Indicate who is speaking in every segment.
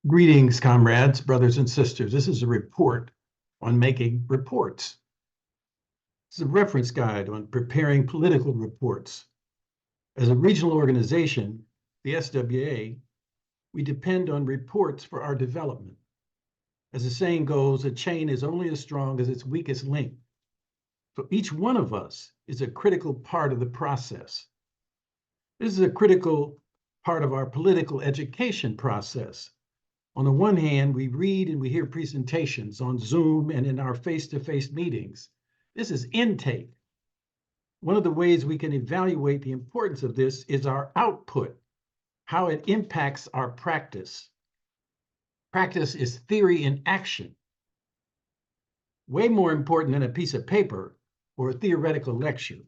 Speaker 1: Greetings, comrades, brothers and sisters. This is a report on making reports. This is a reference guide on preparing political reports. As a regional organization, the SWA, we depend on reports for our development. As the saying goes, a chain is only as strong as its weakest link. So each one of us is a critical part of the process. This is a critical part of our political education process. On the one hand, we read and we hear presentations on Zoom and in our face-to-face meetings. This is intake. One of the ways we can evaluate the importance of this is our output, how it impacts our practice. Practice is theory in action. Way more important than a piece of paper or a theoretical lecture.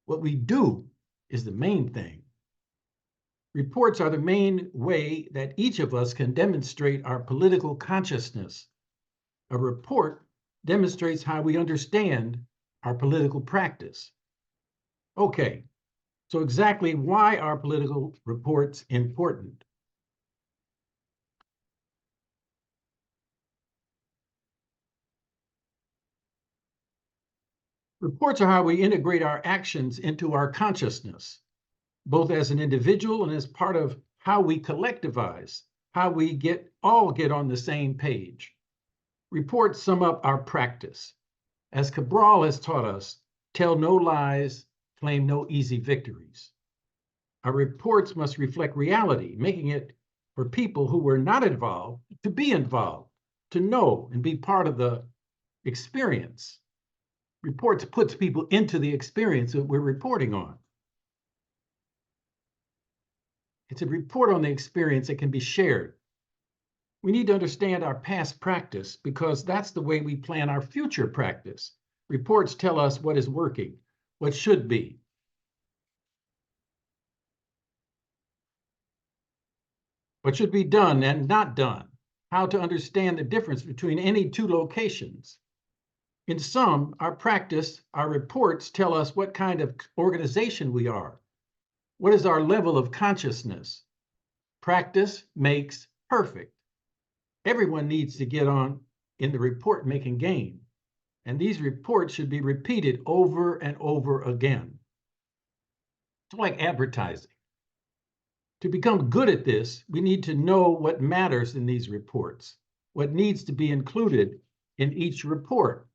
Speaker 1: What we do is the main thing. Reports are the main way that each of us can demonstrate our political consciousness. A report demonstrates how we understand our political practice. Okay, so exactly why are political reports important? Reports are how we integrate our actions into our consciousness, both as an individual and as part of how we collectivize, how we all get on the same page. Reports sum up our practice. As Cabral has taught us, tell no lies, claim no easy victories. Our reports must reflect reality, making it for people who were not involved to be involved, to know and be part of the experience. Reports puts people into the experience that we're reporting on. It's a report on the experience that can be shared. We need to understand our past practice because that's the way we plan our future practice. Reports tell us what is working, what should be. What should be done and not done, how to understand the difference between any two locations. In sum, our practice, our reports tell us what kind of organization we are. What is our level of consciousness? Practice makes perfect. Everyone needs to get on in the report-making game, and these reports should be repeated over and over again. It's like advertising. To become good at this, we need to know what matters in these reports, what needs to be included in each report.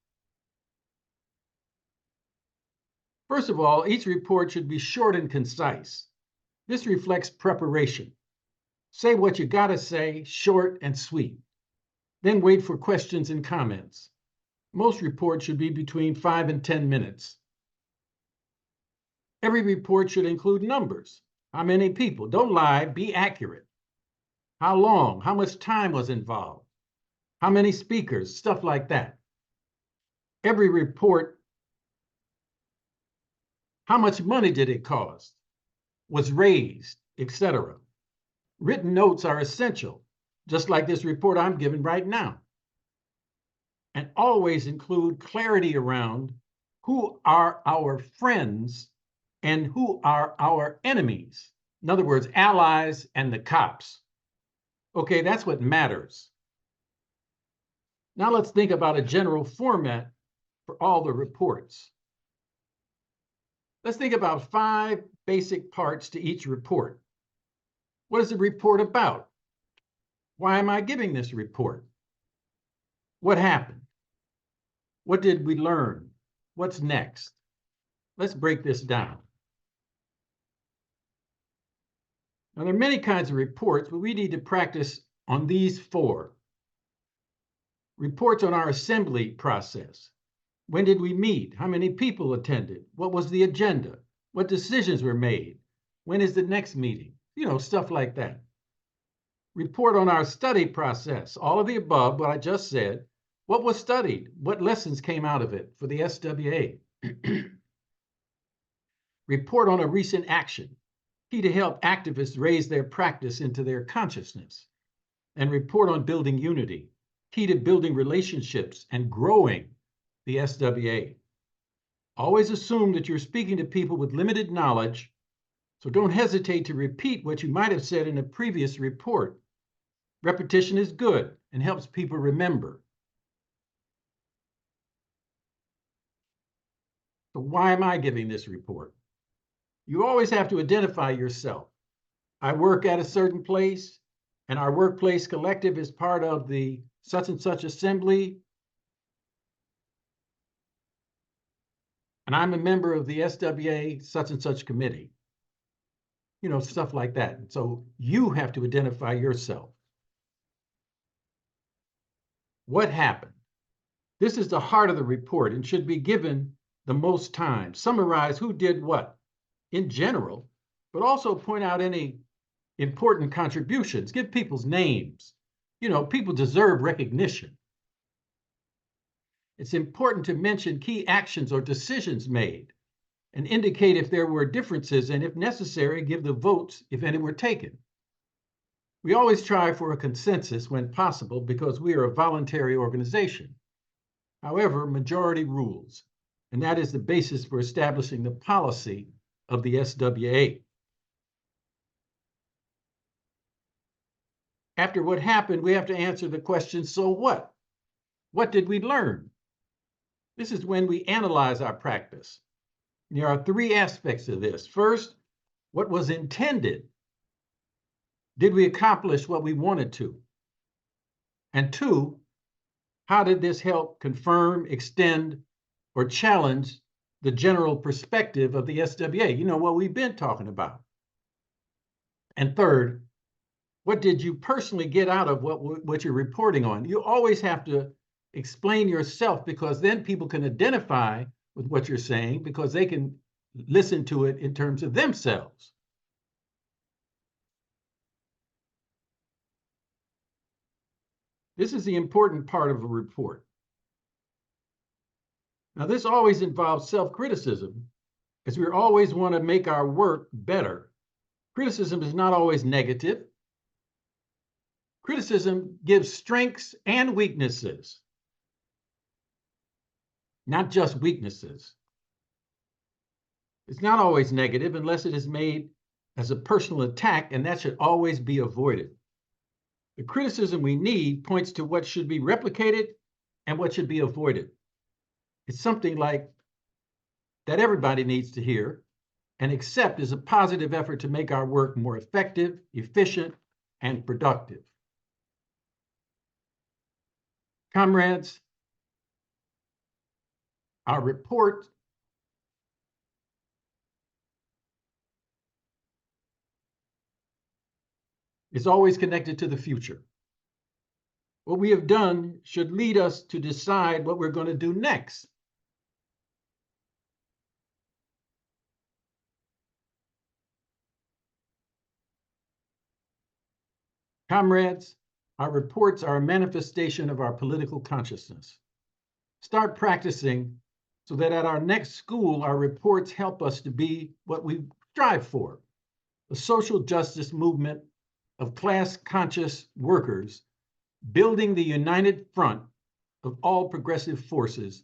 Speaker 1: First of all, each report should be short and concise. This reflects preparation. Say what you gotta say, short and sweet. Then wait for questions and comments. Most reports should be between 5 and 10 minutes. Every report should include numbers. How many people? Don't lie, be accurate. How long? How much time was involved? How many speakers? Stuff like that. Every report, how much money did it cost? Was raised, etc. Written notes are essential, just like this report I'm giving right now. And always include clarity around who are our friends and who are our enemies. In other words, allies and the cops. Okay, that's what matters. Now let's think about a general format for all the reports. Let's think about 5 basic parts to each report. What is the report about? Why am I giving this report? What happened? What did we learn? What's next? Let's break this down. Now, there are many kinds of reports, but we need to practice on these 4. Reports on our assembly process. When did we meet? How many people attended? What was the agenda? What decisions were made? When is the next meeting? You know, stuff like that. Report on our study process. All of the above, what I just said. What was studied? What lessons came out of it for the SWA? Report on a recent action. Key to help activists raise their practice into their consciousness. And report on building unity. Key to building relationships and growing the SWA. Always assume that you're speaking to people with limited knowledge, so don't hesitate to repeat what you might have said in a previous report. Repetition is good and helps people remember. So why am I giving this report? You always have to identify yourself. I work at a certain place, and our workplace collective is part of the such and such assembly, and I'm a member of the SWA such and such committee. You know, stuff like that. So you have to identify yourself. What happened? This is the heart of the report and should be given the most time. Summarize who did what in general, but also point out any important contributions. Give people's names. You know, people deserve recognition. It's important to mention key actions or decisions made and indicate if there were differences, and if necessary, give the votes if any were taken. We always try for a consensus when possible because we are a voluntary organization. However, majority rules, and that is the basis for establishing the policy of the SWA. After what happened, we have to answer the question, so what? What did we learn? This is when we analyze our practice. There are three aspects of this. First, what was intended? Did we accomplish what we wanted to? And two, how did this help confirm, extend, or challenge the general perspective of the SWA? You know, what we've been talking about. And third, what did you personally get out of what you're reporting on? You always have to explain yourself, because then people can identify with what you're saying, because they can listen to it in terms of themselves. This is the important part of a report. Now, this always involves self-criticism, as we always want to make our work better. Criticism is not always negative. Criticism gives strengths and weaknesses, not just weaknesses. It's not always negative unless it is made as a personal attack, and that should always be avoided. The criticism we need points to what should be replicated and what should be avoided. It's something like that everybody needs to hear and accept as a positive effort to make our work more effective, efficient, and productive. Comrades, our report is always connected to the future. What we have done should lead us to decide what we're going to do next. Comrades, our reports are a manifestation of our political consciousness. Start practicing so that at our next school, our reports help us to be what we strive for, a social justice movement of class-conscious workers building the united front of all progressive forces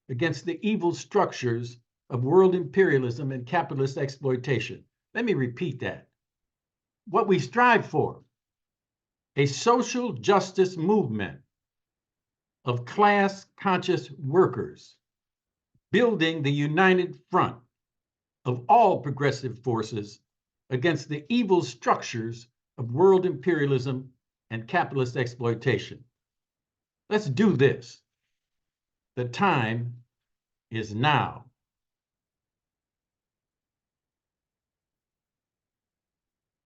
Speaker 1: against the evil structures of world imperialism and capitalist exploitation. Let me repeat that. What we strive for, a social justice movement of class-conscious workers building the united front of all progressive forces against the evil structures of world imperialism and capitalist exploitation. Let's do this. The time is now.